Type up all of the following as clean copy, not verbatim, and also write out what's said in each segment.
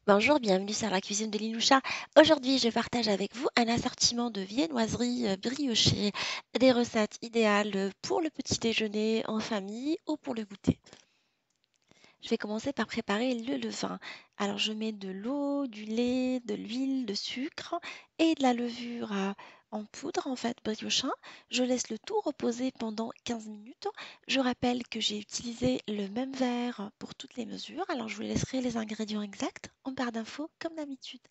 Bonjour, bienvenue sur la cuisine de Linoucha. Aujourd'hui, je partage avec vous un assortiment de viennoiseries briochées, des recettes idéales pour le petit déjeuner en famille ou pour le goûter. Je vais commencer par préparer le levain. Alors, je mets de l'eau, du lait, de l'huile, de sucre et de la levure en poudre, en fait, briochin. Je laisse le tout reposer pendant 15 minutes. Je rappelle que j'ai utilisé le même verre pour toutes les mesures. Alors, je vous laisserai les ingrédients exacts en barre d'infos comme d'habitude.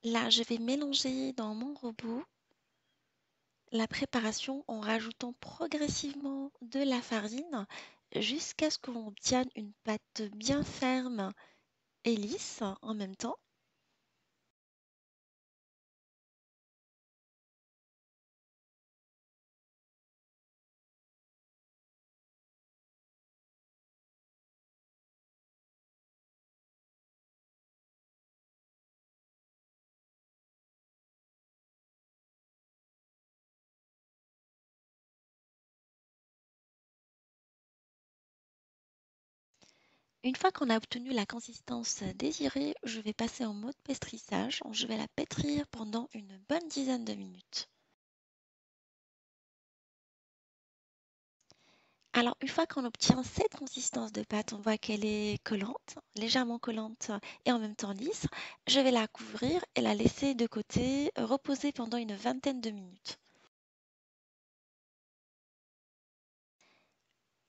Là, je vais mélanger dans mon robot la préparation en rajoutant progressivement de la farine jusqu'à ce qu'on obtienne une pâte bien ferme et lisse en même temps. Une fois qu'on a obtenu la consistance désirée, je vais passer en mode pétrissage. Je vais la pétrir pendant une bonne dizaine de minutes. Alors, une fois qu'on obtient cette consistance de pâte, on voit qu'elle est collante, légèrement collante et en même temps lisse. Je vais la couvrir et la laisser de côté, reposer pendant une vingtaine de minutes.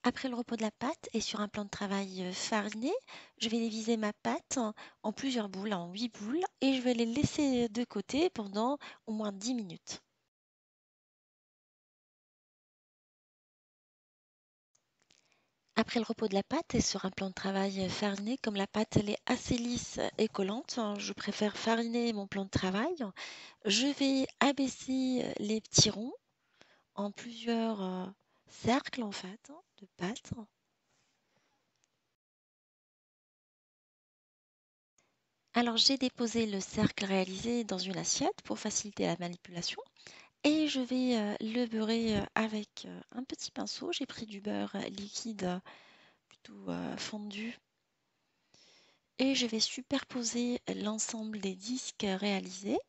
Après le repos de la pâte et sur un plan de travail fariné, je vais diviser ma pâte en plusieurs boules, en 8 boules, et je vais les laisser de côté pendant au moins 10 minutes. Après le repos de la pâte et sur un plan de travail fariné, comme la pâte elle est assez lisse et collante, je préfère fariner mon plan de travail. Je vais abaisser les petits ronds en plusieurs cercles en fait de pâte. Alors j'ai déposé le cercle réalisé dans une assiette pour faciliter la manipulation et je vais le beurrer avec un petit pinceau. J'ai pris du beurre liquide plutôt fondu et je vais superposer l'ensemble des disques réalisés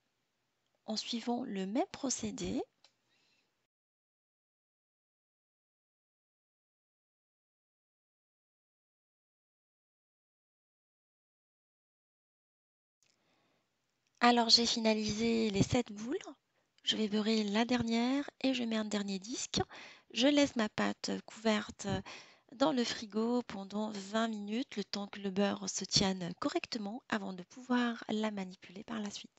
en suivant le même procédé. Alors j'ai finalisé les 7 boules. Je vais beurrer la dernière et je mets un dernier disque. Je laisse ma pâte couverte dans le frigo pendant 20 minutes, le temps que le beurre se tienne correctement avant de pouvoir la manipuler par la suite.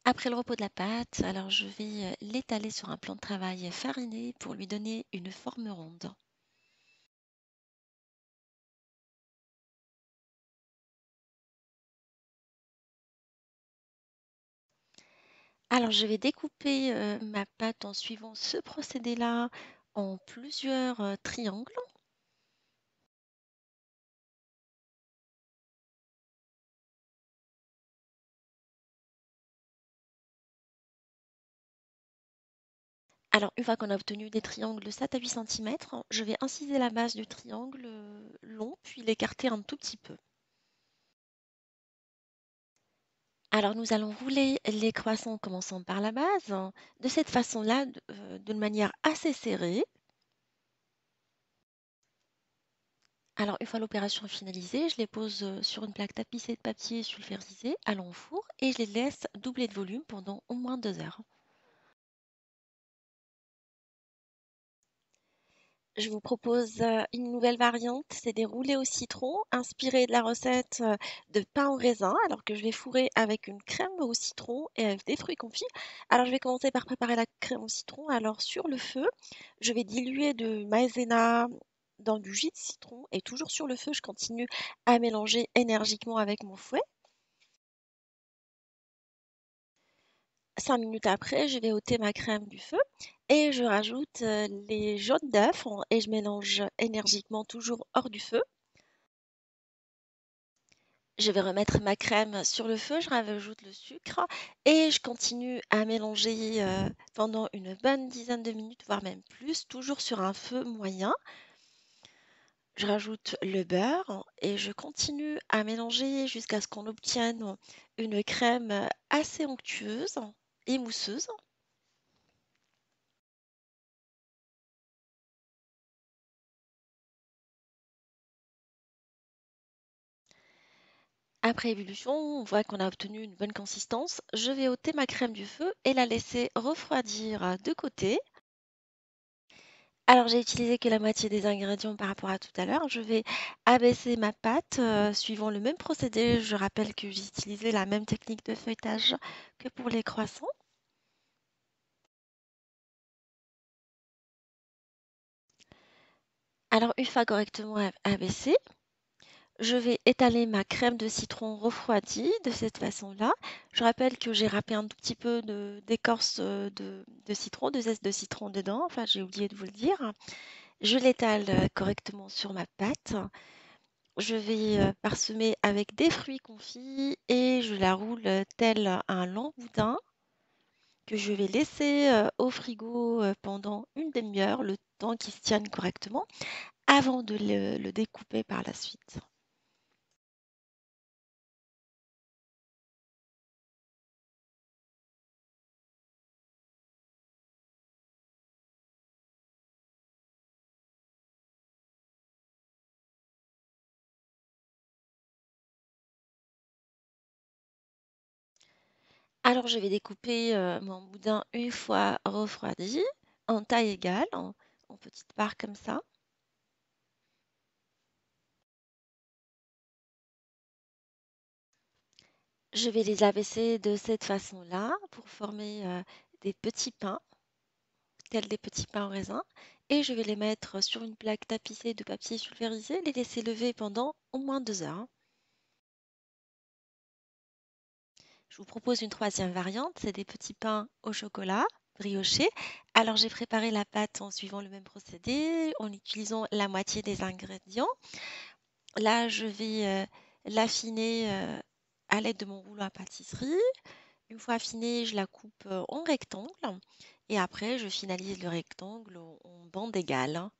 Après le repos de la pâte, alors je vais l'étaler sur un plan de travail fariné pour lui donner une forme ronde. Alors je vais découper ma pâte en suivant ce procédé-là en plusieurs triangles. Alors, une fois qu'on a obtenu des triangles de 7 à 8 cm, je vais inciser la base du triangle long, puis l'écarter un tout petit peu. Alors, nous allons rouler les croissants en commençant par la base, hein, de cette façon-là, d'une manière assez serrée. Alors, une fois l'opération finalisée, je les pose sur une plaque tapissée de papier sulfurisé, allant au four, et je les laisse doubler de volume pendant au moins 2 heures. Je vous propose une nouvelle variante, c'est des roulés au citron, inspirés de la recette de pain au raisin, alors que je vais fourrer avec une crème au citron et avec des fruits confits. Alors je vais commencer par préparer la crème au citron. Alors sur le feu, je vais diluer de maïzena dans du jus de citron et toujours sur le feu, je continue à mélanger énergiquement avec mon fouet. 5 minutes après, je vais ôter ma crème du feu et je rajoute les jaunes d'œufs et je mélange énergiquement toujours hors du feu. Je vais remettre ma crème sur le feu, je rajoute le sucre et je continue à mélanger pendant une bonne dizaine de minutes, voire même plus, toujours sur un feu moyen. Je rajoute le beurre et je continue à mélanger jusqu'à ce qu'on obtienne une crème assez onctueuse et mousseuse. Après ébullition, on voit qu'on a obtenu une bonne consistance. Je vais ôter ma crème du feu et la laisser refroidir de côté. Alors j'ai utilisé que la moitié des ingrédients par rapport à tout à l'heure. Je vais abaisser ma pâte suivant le même procédé. Je rappelle que j'ai utilisé la même technique de feuilletage que pour les croissants. Alors une fois correctement abaissée, je vais étaler ma crème de citron refroidie de cette façon-là. Je rappelle que j'ai râpé un tout petit peu d'écorce de citron, de zeste de citron dedans. Enfin, j'ai oublié de vous le dire. Je l'étale correctement sur ma pâte. Je vais parsemer avec des fruits confits et je la roule tel un long boudin que je vais laisser au frigo pendant une demi-heure, le temps qu'il se tienne correctement, avant de le découper par la suite. Alors, je vais découper mon boudin une fois refroidi, en taille égale, en petites parts comme ça. Je vais les abaisser de cette façon-là pour former des petits pains, tels des petits pains au raisin. Et je vais les mettre sur une plaque tapissée de papier sulfurisé, les laisser lever pendant au moins 2 heures. Je vous propose une troisième variante, c'est des petits pains au chocolat briochés. Alors j'ai préparé la pâte en suivant le même procédé, en utilisant la moitié des ingrédients. Là, je vais l'affiner à l'aide de mon rouleau à pâtisserie. Une fois affinée, je la coupe en rectangle et après, je finalise le rectangle en bande égale, hein.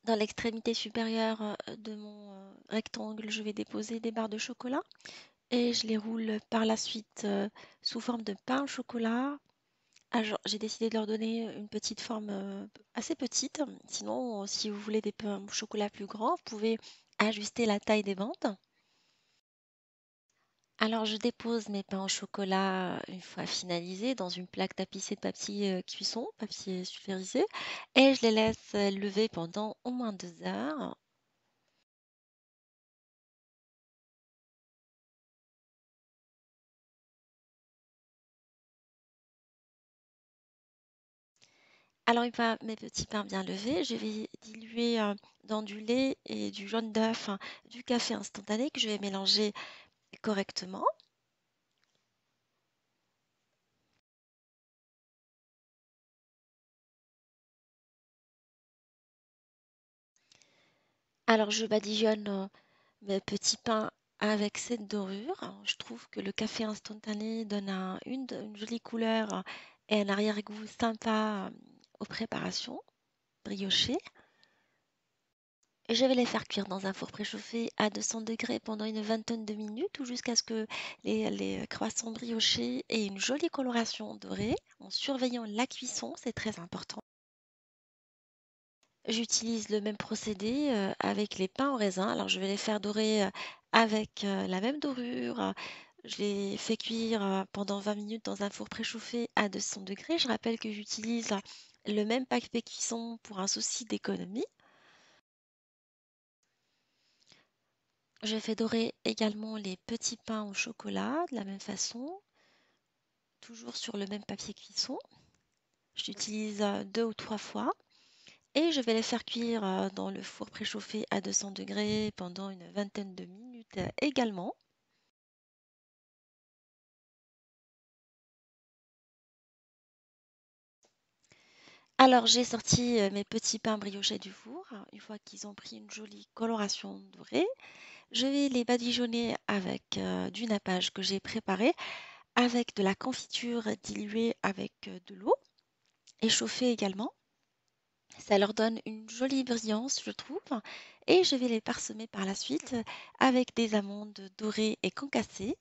Dans l'extrémité supérieure de mon rectangle, je vais déposer des barres de chocolat et je les roule par la suite sous forme de pain au chocolat. J'ai décidé de leur donner une petite forme assez petite. Sinon, si vous voulez des pains au chocolat plus grands, vous pouvez ajuster la taille des bandes. Alors, je dépose mes pains au chocolat une fois finalisés dans une plaque tapissée de papier cuisson, papier sulfurisé, et je les laisse lever pendant au moins 2 heures. Alors, une fois mes petits pains bien levés, je vais diluer dans du lait et du jaune d'œuf, hein, du café instantané que je vais mélanger correctement. Alors, je badigeonne mes petits pains avec cette dorure. Je trouve que le café instantané donne une jolie couleur et un arrière-goût sympa aux préparations briochées. Et je vais les faire cuire dans un four préchauffé à 200 degrés pendant une vingtaine de minutes ou jusqu'à ce que les croissants briochés aient une jolie coloration dorée en surveillant la cuisson, c'est très important. J'utilise le même procédé avec les pains au raisin. Alors, je vais les faire dorer avec la même dorure. Je les fais cuire pendant 20 minutes dans un four préchauffé à 200 degrés. Je rappelle que j'utilise le même paquet cuisson pour un souci d'économie. Je fais dorer également les petits pains au chocolat de la même façon. toujours sur le même papier cuisson. J'utilise 2 ou 3 fois et je vais les faire cuire dans le four préchauffé à 200 degrés pendant une vingtaine de minutes également. Alors j'ai sorti mes petits pains briochés du four. Une fois qu'ils ont pris une jolie coloration dorée, je vais les badigeonner avec du nappage que j'ai préparé, avec de la confiture diluée avec de l'eau et chauffée également. Ça leur donne une jolie brillance, je trouve. Et je vais les parsemer par la suite avec des amandes dorées et concassées.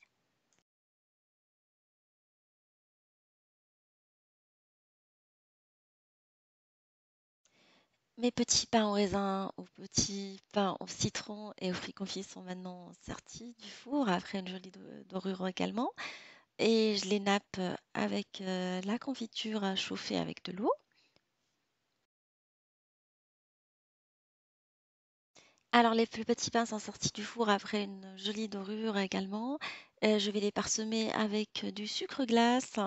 Mes petits pains au raisin, aux petits pains au citron et aux fruits confits sont maintenant sortis du four après une jolie dorure également. Et je les nappe avec la confiture chauffée avec de l'eau. Alors les plus petits pains sont sortis du four après une jolie dorure également. Je vais les parsemer avec du sucre glace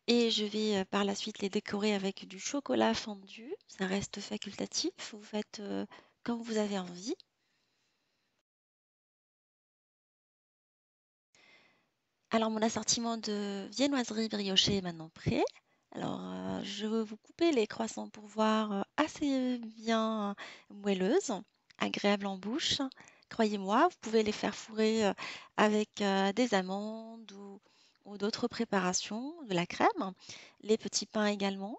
et je vais par la suite les décorer avec du chocolat fondu. Ça reste facultatif, vous faites comme vous avez envie. Alors mon assortiment de viennoiserie briochée est maintenant prêt. Alors je vais vous couper les croissants pour voir assez bien moelleuses, agréables en bouche. Croyez-moi, vous pouvez les faire fourrer avec des amandes ou d'autres préparations, de la crème. Les petits pains également,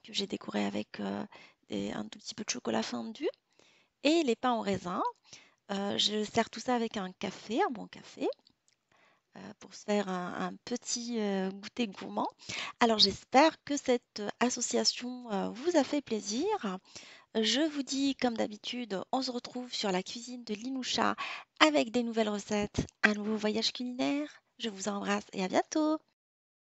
que j'ai décorés avec un tout petit peu de chocolat fondu. Et les pains au raisin. Je sers tout ça avec un café, un bon café pour se faire un petit goûter gourmand. Alors j'espère que cette association vous a fait plaisir. Je vous dis comme d'habitude, on se retrouve sur la cuisine de Linoucha avec des nouvelles recettes, un nouveau voyage culinaire. Je vous embrasse et à bientôt.